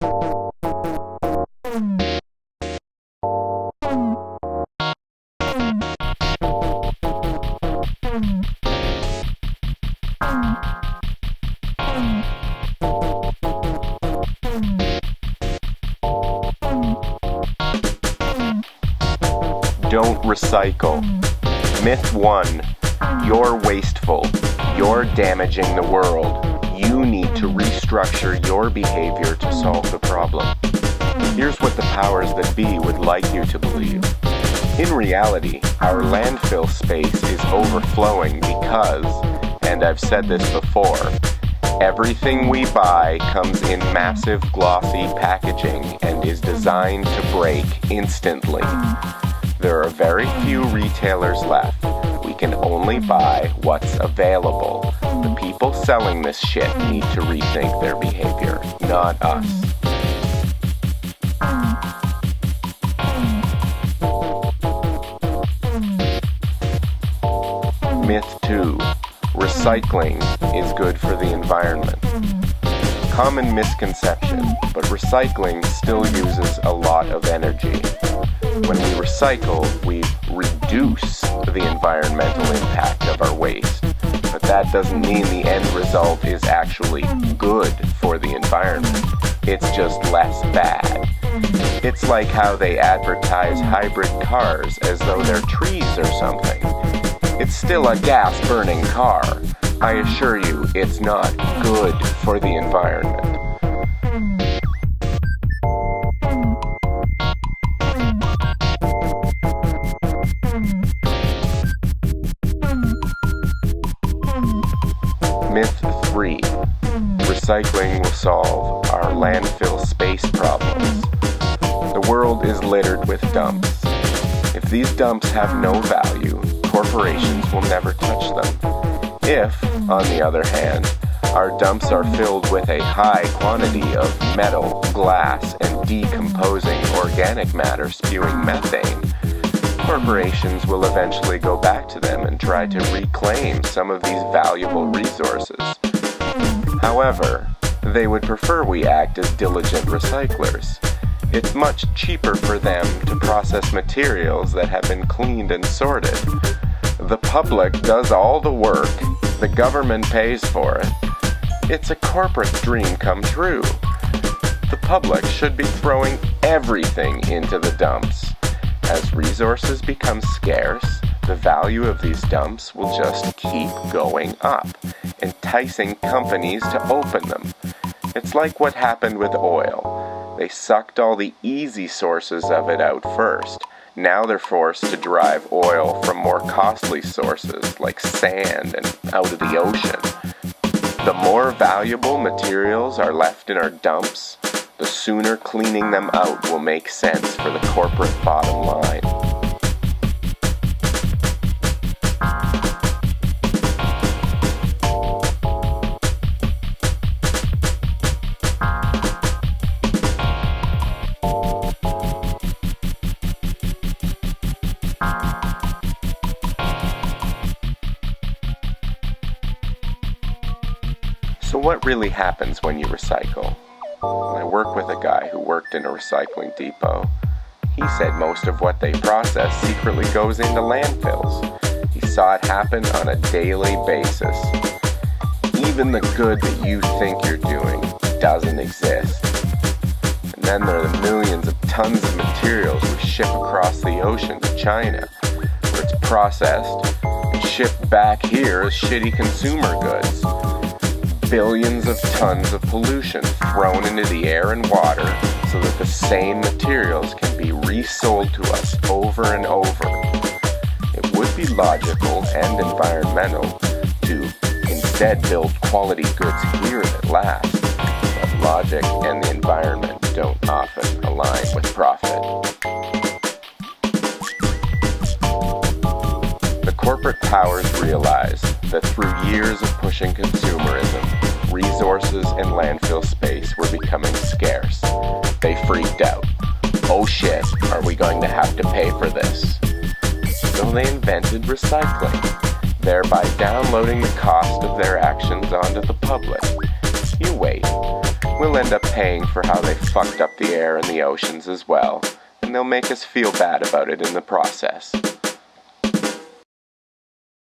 Don't recycle. Myth 1. You're wasteful. You're damaging the world. You need to restructure your behavior to solve the problem. Here's what the powers that be would like you to believe. In reality, our landfill space is overflowing because, and I've said this before, everything we buy comes in massive glossy packaging and is designed to break instantly. There are very few retailers left. We can only buy what's available. The people selling this shit need to rethink their behavior, not us. Myth 2. Recycling is good for the environment. Common misconception, but recycling still uses a lot of energy. When we recycle, we reduce the environmental impact of our waste. But that doesn't mean the end result is actually good for the environment. It's just less bad. It's like how they advertise hybrid cars as though they're trees or something. It's still a gas-burning car. I assure you, it's not good for the environment. Myth 3. Recycling will solve our landfill space problems. The world is littered with dumps. If these dumps have no value, corporations will never touch them. If, on the other hand, our dumps are filled with a high quantity of metal, glass, and decomposing organic matter spewing methane, corporations will eventually go back to them and try to reclaim some of these valuable resources. However, they would prefer we act as diligent recyclers. It's much cheaper for them to process materials that have been cleaned and sorted. The public does all the work, the government pays for it. It's a corporate dream come true. The public should be throwing everything into the dumps. As resources become scarce, the value of these dumps will just keep going up, enticing companies to open them. It's like what happened with oil. They sucked all the easy sources of it out first. Now they're forced to derive oil from more costly sources like sand and out of the ocean. The more valuable materials are left in our dumps, the sooner cleaning them out will make sense for the corporate bottom line. So what really happens when you recycle? I work with a guy who worked in a recycling depot. He said most of what they process secretly goes into landfills. He saw it happen on a daily basis. Even the good that you think you're doing doesn't exist. And then there are the millions of tons of materials we ship across the ocean to China, where it's processed and shipped back here as shitty consumer goods. Billions of tons of pollution thrown into the air and water so that the same materials can be resold to us over and over. It would be logical and environmental to instead build quality goods here that last, but logic and the environment don't often align with profit. The corporate powers realize that through years of pushing consumerism, resources and landfill space were becoming scarce. They freaked out. Oh shit, are we going to have to pay for this? So they invented recycling, thereby downloading the cost of their actions onto the public. You wait. we'll end up paying for how they fucked up the air and the oceans as well, and they'll make us feel bad about it in the process.